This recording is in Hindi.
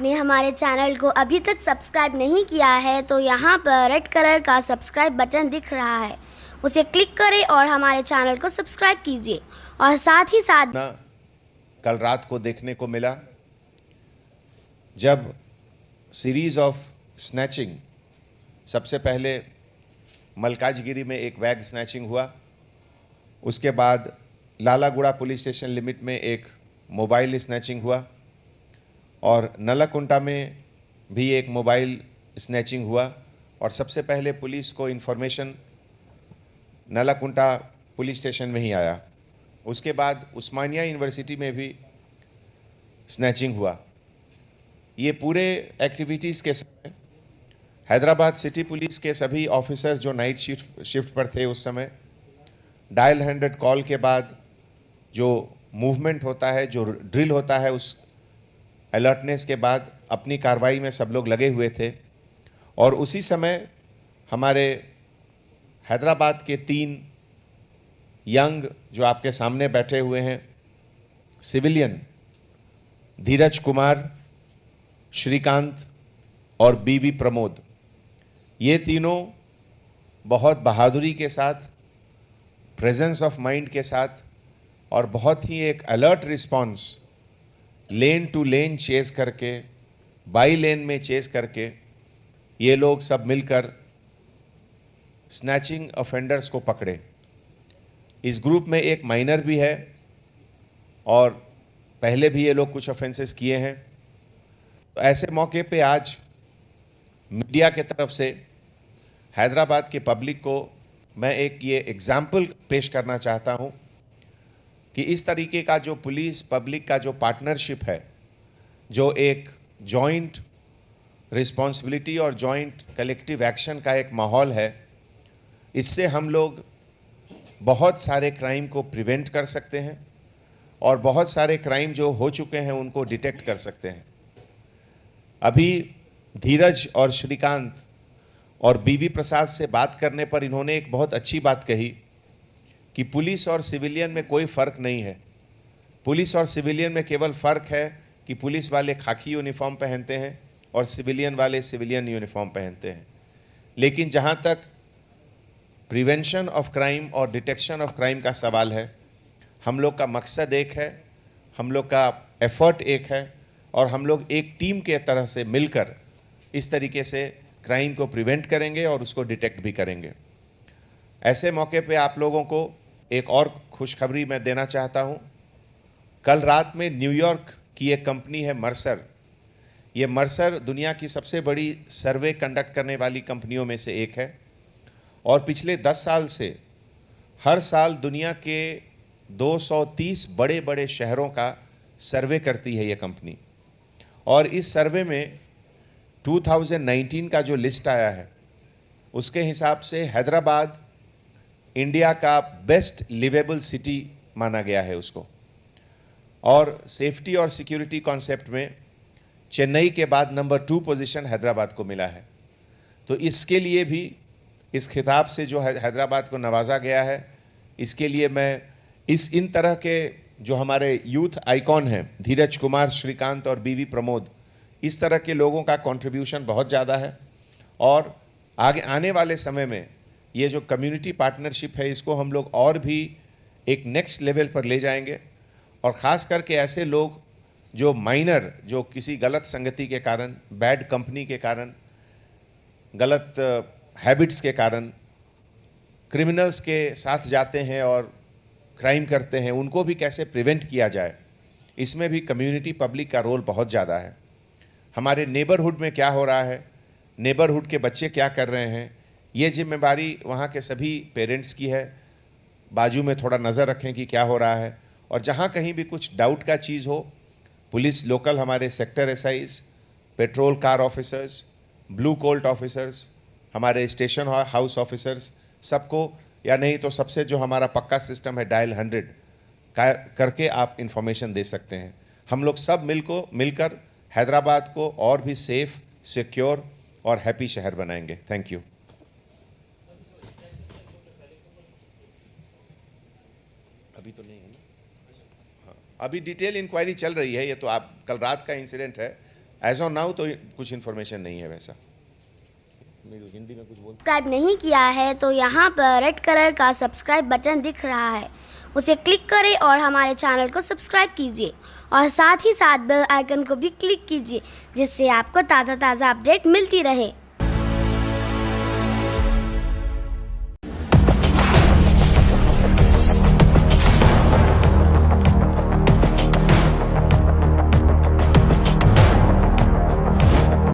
आपने हमारे चैनल को अभी तक सब्सक्राइब नहीं किया है तो यहाँ पर रेड कलर का सब्सक्राइब बटन दिख रहा है, उसे क्लिक करें और हमारे चैनल को सब्सक्राइब कीजिए। और साथ ही साथ कल रात को देखने को मिला जब सीरीज ऑफ स्नैचिंग, सबसे पहले मलकाजगिरी में एक बैग स्नैचिंग हुआ, उसके बाद लालागुड़ा पुलिस स्टेशन लिमिट में एक मोबाइल स्नैचिंग हुआ और नलाकुंटा में भी एक मोबाइल स्नैचिंग हुआ। और सबसे पहले पुलिस को इन्फॉर्मेशन नलाकुंटा पुलिस स्टेशन में ही आया। उसके बाद उस्मानिया यूनिवर्सिटी में भी स्नैचिंग हुआ। ये पूरे एक्टिविटीज़ के समय हैदराबाद सिटी पुलिस के सभी ऑफिसर्स जो नाइट शिफ्ट पर थे उस समय डायल 100 कॉल के बाद जो मूवमेंट होता है, जो ड्रिल होता है, उस अलर्टनेस के बाद अपनी कार्रवाई में सब लोग लगे हुए थे। और उसी समय हमारे हैदराबाद के 3 यंग जो आपके सामने बैठे हुए हैं सिविलियन, धीरज कुमार, श्रीकांत और बीवी प्रमोद, ये तीनों बहुत बहादुरी के साथ, प्रेजेंस ऑफ माइंड के साथ और बहुत ही एक अलर्ट रिस्पॉन्स, लेन टू लेन चेस करके, बाई लेन में चेस करके ये लोग सब मिलकर स्नैचिंग ऑफेंडर्स को पकड़े। इस ग्रुप में एक माइनर भी है और पहले भी ये लोग कुछ ऑफेंसेस किए हैं। तो ऐसे मौके पे आज मीडिया के तरफ से हैदराबाद के पब्लिक को मैं एक ये एग्जाम्पल पेश करना चाहता हूँ कि इस तरीके का जो पुलिस पब्लिक का जो पार्टनरशिप है, जो एक जॉइंट रिस्पॉन्सिबिलिटी और जॉइंट कलेक्टिव एक्शन का एक माहौल है, इससे हम लोग बहुत सारे क्राइम को प्रिवेंट कर सकते हैं और बहुत सारे क्राइम जो हो चुके हैं उनको डिटेक्ट कर सकते हैं। अभी धीरज और श्रीकांत और बीवी प्रसाद से बात करने पर इन्होंने एक बहुत अच्छी बात कही कि पुलिस और सिविलियन में कोई फ़र्क नहीं है। पुलिस और सिविलियन में केवल फ़र्क है कि पुलिस वाले खाकी यूनिफॉर्म पहनते हैं और सिविलियन वाले सिविलियन यूनिफॉर्म पहनते हैं। लेकिन जहाँ तक प्रिवेंशन ऑफ क्राइम और डिटेक्शन ऑफ क्राइम का सवाल है, हम लोग का मकसद एक है, हम लोग का एफर्ट एक है और हम लोग एक टीम के तरह से मिलकर इस तरीके से क्राइम को प्रिवेंट करेंगे और उसको डिटेक्ट भी करेंगे। ऐसे मौके पे आप लोगों को एक और खुशखबरी मैं देना चाहता हूँ। कल रात में न्यूयॉर्क की एक कंपनी है मर्सर। ये मर्सर दुनिया की सबसे बड़ी सर्वे कंडक्ट करने वाली कंपनियों में से एक है और पिछले 10 साल से हर साल दुनिया के 230 बड़े बड़े शहरों का सर्वे करती है ये कंपनी। और इस सर्वे में 2019 का जो लिस्ट आया है उसके हिसाब से हैदराबाद इंडिया का बेस्ट लिवेबल सिटी माना गया है उसको। और सेफ्टी और सिक्योरिटी कॉन्सेप्ट में चेन्नई के बाद नंबर 2 पोजीशन हैदराबाद को मिला है। तो इसके लिए भी इस खिताब से जो हैदराबाद को नवाजा गया है, इसके लिए मैं इन तरह के जो हमारे यूथ आइकॉन हैं धीरज कुमार, श्रीकांत और बीवी प्रमोद, इस तरह के लोगों का कंट्रीब्यूशन बहुत ज़्यादा है। और आगे आने वाले समय में ये जो कम्युनिटी पार्टनरशिप है इसको हम लोग और भी एक नेक्स्ट लेवल पर ले जाएंगे। और ख़ास करके ऐसे लोग जो माइनर, जो किसी गलत संगति के कारण, बैड कंपनी के कारण, गलत हैबिट्स के कारण क्रिमिनल्स के साथ जाते हैं और क्राइम करते हैं, उनको भी कैसे प्रिवेंट किया जाए, इसमें भी कम्युनिटी पब्लिक का रोल बहुत ज़्यादा है। हमारे नेबरहुड में क्या हो रहा है, नेबरहुड के बच्चे क्या कर रहे हैं, ये जिम्मेदारी वहाँ के सभी पेरेंट्स की है। बाजू में थोड़ा नज़र रखें कि क्या हो रहा है और जहाँ कहीं भी कुछ डाउट का चीज़ हो, पुलिस लोकल हमारे sector SIs, petrol car officers, blue Colt officers, हमारे स्टेशन हाउस ऑफिसर्स, सबको, या नहीं तो सबसे जो हमारा पक्का सिस्टम है डायल 100 करके आप इंफॉर्मेशन दे सकते हैं। हम लोग सब मिलकर हैदराबाद को और भी सेफ, सिक्योर और हैप्पी शहर बनाएंगे। Thank you. अभी तो नहीं है ना? हाँ, अभी डिटेल इंक्वायरी चल रही है। ये तो आप कल रात का इंसिडेंट है, एज ऑन नाउ तो कुछ इन्फॉर्मेशन नहीं है वैसा। हिंदी में कुछ बोल। सब्सक्राइब नहीं किया है तो यहाँ पर रेड कलर का सब्सक्राइब बटन दिख रहा है, उसे क्लिक करें और हमारे चैनल को सब्सक्राइब कीजिए और साथ ही साथ बेल आइकन को भी क्लिक कीजिए, जिससे आपको ताज़ा ताज़ा अपडेट मिलती रहे।